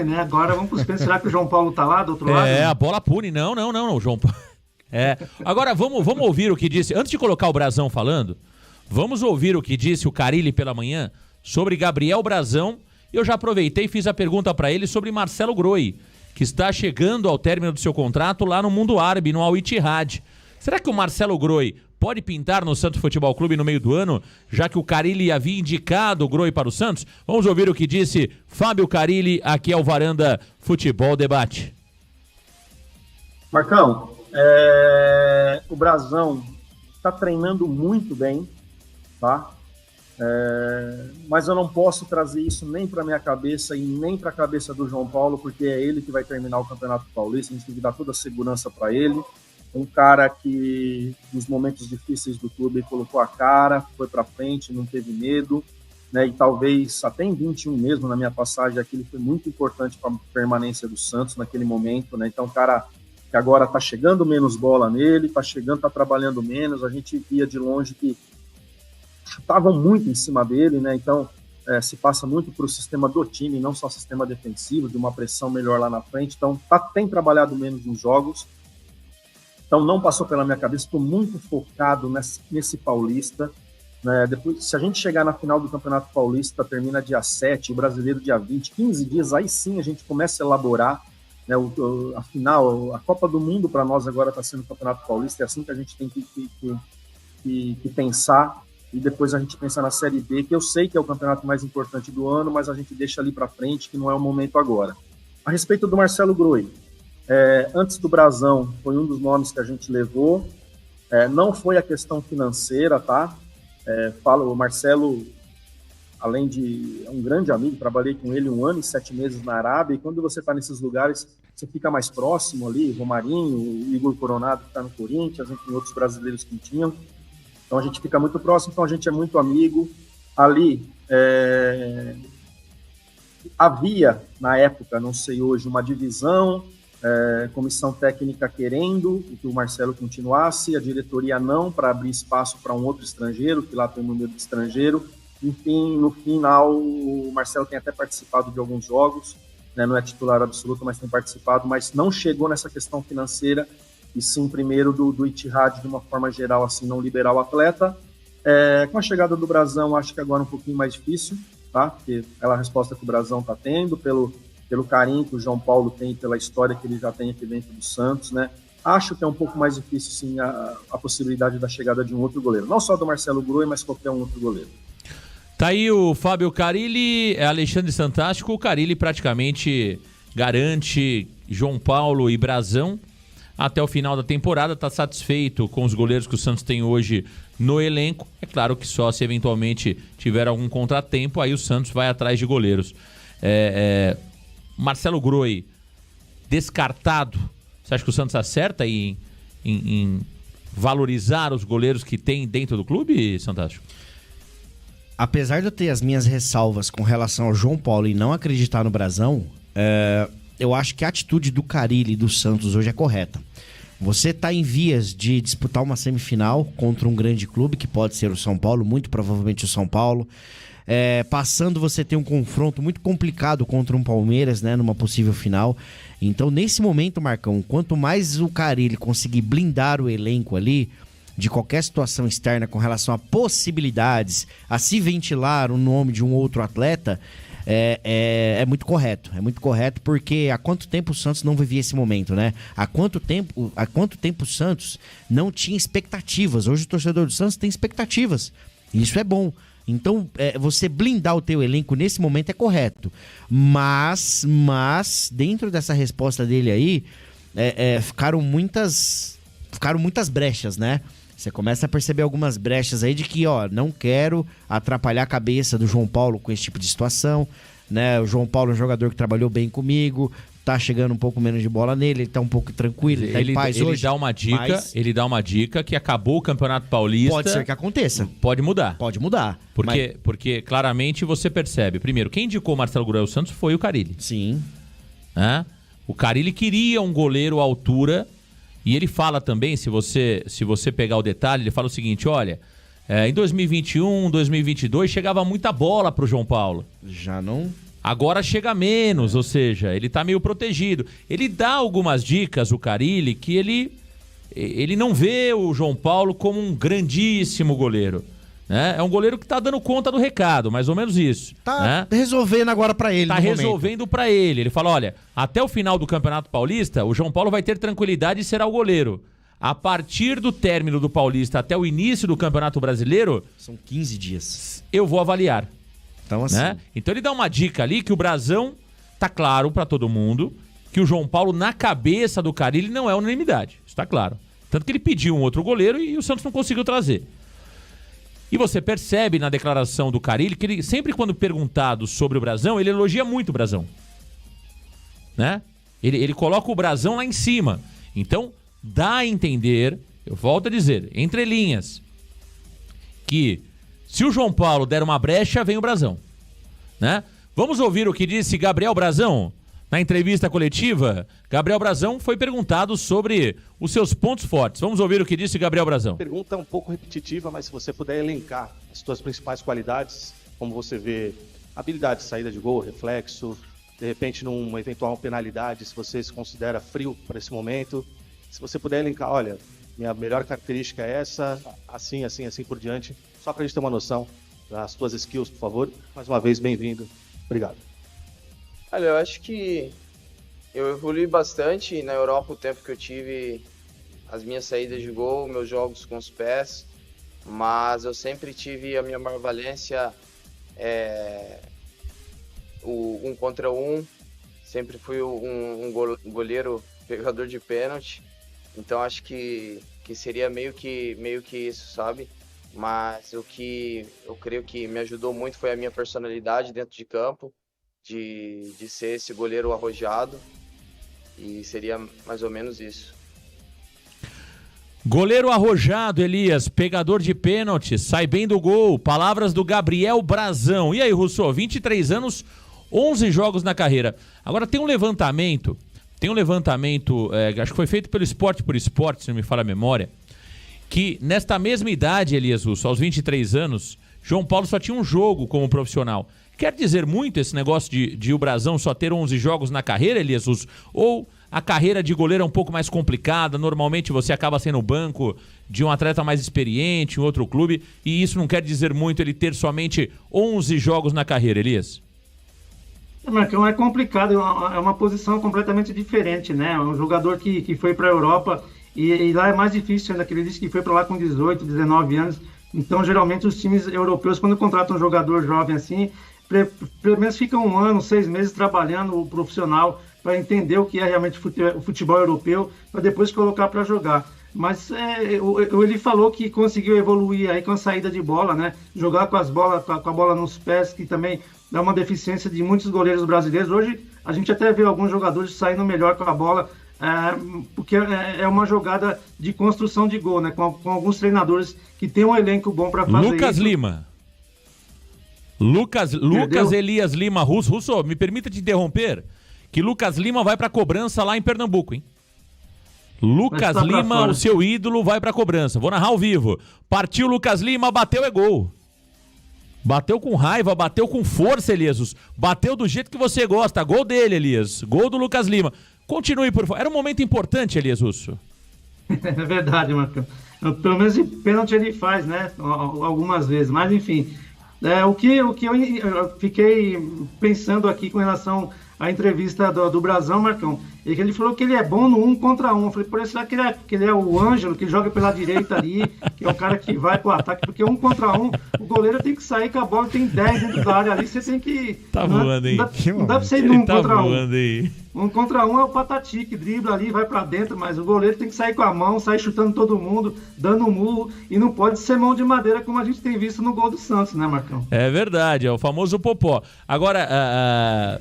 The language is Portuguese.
né? Agora vamos para os pênaltis. Será que o João Paulo tá lá do outro lado? A bola pune. Não, o João Paulo. Agora vamos ouvir o que disse. Antes de colocar o Brazão falando, vamos ouvir o que disse o Carille pela manhã sobre Gabriel Brazão. Eu já aproveitei e fiz a pergunta para ele sobre Marcelo Groi, que está chegando ao término do seu contrato lá no mundo árabe, no Al Ittihad. Será que o Marcelo Groi pode pintar no Santos Futebol Clube no meio do ano, já que o Carille havia indicado o Groi para o Santos? Vamos ouvir o que disse Fábio Carille, aqui é o Varanda Futebol Debate. Marcão, o Brazão está treinando muito bem, tá? Mas eu não posso trazer isso nem para minha cabeça e nem para a cabeça do João Paulo, porque é ele que vai terminar o Campeonato Paulista, a gente tem que dar toda a segurança para ele. Um cara que, nos momentos difíceis do clube, colocou a cara, foi para frente, não teve medo, né? E talvez até em 21 mesmo, na minha passagem aqui, ele foi muito importante para a permanência do Santos naquele momento, né? Então, um cara que agora está chegando menos bola nele, está trabalhando menos, a gente via de longe que chutavam muito em cima dele, né? Então, se passa muito para o sistema do time, não só sistema defensivo, de uma pressão melhor lá na frente. Então, tem trabalhado menos nos jogos. Então, não passou pela minha cabeça, estou muito focado nesse Paulista. Né? Depois, se a gente chegar na final do Campeonato Paulista, termina dia 7, o Brasileiro dia 20, 15 dias, aí sim a gente começa a elaborar, né, a final, a Copa do Mundo para nós agora está sendo o Campeonato Paulista, é assim que a gente tem que pensar, e depois a gente pensa na Série B, que eu sei que é o campeonato mais importante do ano, mas a gente deixa ali para frente, que não é o momento agora. A respeito do Marcelo Groi, antes do Brazão, foi um dos nomes que a gente levou, não foi a questão financeira, tá? O Marcelo, além de um grande amigo, trabalhei com ele 1 ano e 7 meses na Arábia, e quando você está nesses lugares, você fica mais próximo ali, Romarinho, o Igor Coronado, que está no Corinthians, enfim, outros brasileiros que tinham. Então a gente fica muito próximo, então a gente é muito amigo. Ali havia, na época, não sei hoje, uma divisão, comissão técnica querendo que o Marcelo continuasse, a diretoria não, para abrir espaço para um outro estrangeiro, que lá tem um número de estrangeiro. Enfim, no final, o Marcelo tem até participado de alguns jogos, né, não é titular absoluto, mas tem participado, mas não chegou nessa questão financeira, e sim primeiro do Ittihad, de uma forma geral, assim, não liberar o atleta. Com a chegada do Brazão, acho que agora é um pouquinho mais difícil, tá? Porque a resposta que o Brazão está tendo, pelo carinho que o João Paulo tem, pela história que ele já tem aqui dentro do Santos, né? Acho que é um pouco mais difícil, sim, a possibilidade da chegada de um outro goleiro. Não só do Marcelo Groi, mas qualquer um outro goleiro. Tá aí o Fábio Carille, Alexandre Santástico. O Carille praticamente garante João Paulo e Brazão até o final da temporada. Está satisfeito com os goleiros que o Santos tem hoje no elenco. É claro que só se eventualmente tiver algum contratempo, aí o Santos vai atrás de goleiros. Marcelo Groi, descartado. Você acha que o Santos acerta em valorizar os goleiros que tem dentro do clube, Santástico? Apesar de eu ter as minhas ressalvas com relação ao João Paulo e não acreditar no Brazão, eu acho que a atitude do Carille e do Santos hoje é correta. Você está em vias de disputar uma semifinal contra um grande clube, que pode ser o São Paulo, muito provavelmente o São Paulo. Passando, você tem um confronto muito complicado contra um Palmeiras, né, numa possível final. Então, nesse momento, Marcão, quanto mais o Carille conseguir blindar o elenco ali de qualquer situação externa com relação a possibilidades, a se ventilar o nome de um outro atleta, é muito correto. É muito correto, porque há quanto tempo o Santos não vivia esse momento, né? Há quanto tempo o Santos não tinha expectativas? Hoje o torcedor do Santos tem expectativas. E isso é bom. Então, você blindar o teu elenco nesse momento é correto. Mas dentro dessa resposta dele aí, ficaram muitas brechas, né? Você começa a perceber algumas brechas aí de que, não quero atrapalhar a cabeça do João Paulo com esse tipo de situação, né? O João Paulo é um jogador que trabalhou bem comigo, tá chegando um pouco menos de bola nele, ele tá um pouco tranquilo, ele tá em paz hoje. Ele dá uma dica que acabou o Campeonato Paulista. Pode ser que aconteça. Pode mudar. Pode mudar. Porque claramente você percebe. Primeiro, quem indicou o Marcelo Groi ao Santos foi o Carille. Sim. O Carille queria um goleiro à altura. E ele fala também, se você pegar o detalhe, ele fala o seguinte, olha, em 2021, 2022, chegava muita bola pro João Paulo. Já não... Agora chega menos, ou seja, ele tá meio protegido. Ele dá algumas dicas, o Carille, que ele não vê o João Paulo como um grandíssimo goleiro. Né? É um goleiro que tá dando conta do recado, mais ou menos isso. Tá resolvendo agora pra ele. Tá resolvendo pra ele. Ele fala, olha, até o final do Campeonato Paulista, o João Paulo vai ter tranquilidade e será o goleiro. A partir do término do Paulista até o início do Campeonato Brasileiro... São 15 dias. Eu vou avaliar. Então, assim... Né? Então ele dá uma dica ali que o Brasão tá claro pra todo mundo que o João Paulo, na cabeça do Carille, não é unanimidade. Isso tá claro. Tanto que ele pediu um outro goleiro e o Santos não conseguiu trazer. E você percebe na declaração do Carille que ele, sempre quando perguntado sobre o Brasão, ele elogia muito o Brasão. Né? Ele coloca o Brasão lá em cima. Então, dá a entender, eu volto a dizer, entre linhas, que se o João Paulo der uma brecha, vem o Brasão. Né? Vamos ouvir o que disse Gabriel Brasão na entrevista coletiva. Gabriel Brasão foi perguntado sobre os seus pontos fortes. Vamos ouvir o que disse Gabriel Brasão. Pergunta um pouco repetitiva, mas se você puder elencar as suas principais qualidades, como você vê habilidade de saída de gol, reflexo, de repente numa eventual penalidade, se você se considera frio para esse momento, se você puder elencar, olha, minha melhor característica é essa, assim, assim, assim por diante, só para a gente ter uma noção das suas skills, por favor. Mais uma vez, bem-vindo. Obrigado. Olha, eu acho que eu evolui bastante na Europa o tempo que eu tive, as minhas saídas de gol, meus jogos com os pés, mas eu sempre tive a minha maior valência, o 1 contra 1, sempre fui um goleiro pegador de pênalti, então acho que seria meio que isso, sabe? Mas o que eu creio que me ajudou muito foi a minha personalidade dentro de campo, de ser esse goleiro arrojado, e seria mais ou menos isso. Goleiro arrojado, Elias, pegador de pênalti, sai bem do gol, palavras do Gabriel Brasão. E aí, Russo, 23 anos, 11 jogos na carreira. Agora tem um levantamento, acho que foi feito pelo Esporte por Esporte, se não me falha a memória, que nesta mesma idade, Elias Russo, aos 23 anos, João Paulo só tinha um jogo como profissional. Quer dizer muito esse negócio de o Brasão só ter 11 jogos na carreira, Elias Russo? Ou a carreira de goleiro é um pouco mais complicada, normalmente você acaba sendo o banco de um atleta mais experiente, em outro clube, e isso não quer dizer muito ele ter somente 11 jogos na carreira, Elias? Marcão, é complicado, é uma posição completamente diferente, né? Um jogador que foi para a Europa e lá é mais difícil ainda, que ele disse que foi para lá com 18, 19 anos. Então, geralmente, os times europeus, quando contratam um jogador jovem assim, pelo menos fica 1 ano, 6 meses trabalhando o profissional para entender o que é realmente o futebol europeu, para depois colocar para jogar. Mas ele falou que conseguiu evoluir aí com a saída de bola, né? Jogar com a bola nos pés, que também é uma deficiência de muitos goleiros brasileiros. Hoje a gente até vê alguns jogadores saindo melhor com a bola, porque é uma jogada de construção de gol, né? Com alguns treinadores que tem um elenco bom para fazer Lucas isso. Lima. Lucas Elias Lima Russo, me permita te interromper, que Lucas Lima vai pra cobrança lá em Pernambuco, hein? Lucas Lima, o seu ídolo, vai pra cobrança. Vou narrar ao vivo. Partiu Lucas Lima, bateu, é gol. Bateu com raiva, bateu com força, Elias. Bateu do jeito que você gosta. Gol dele, Elias. Gol do Lucas Lima. Continue, por favor. Era um momento importante, Elias Russo. É verdade, Marcão. Pelo menos em pênalti ele faz, né? Algumas vezes. Mas, enfim, o que eu fiquei pensando aqui com relação à entrevista do Brasão, Marcão, é que ele falou que ele é bom no 1 contra 1. Eu falei, por isso será que ele é o Ângelo, que joga pela direita ali, que é o cara que vai pro ataque? Porque 1 contra 1, o goleiro tem que sair com a bola, tem 10 dentro da área ali, você tem que... Tá voando, hein? Não dá pra ser 1 contra 1. Voando aí. 1 contra 1 é o Patati, que dribla ali, vai pra dentro, mas o goleiro tem que sair com a mão, sair chutando todo mundo, dando um murro, e não pode ser mão de madeira como a gente tem visto no gol do Santos, né, Marcão? É verdade, é o famoso popó. Agora,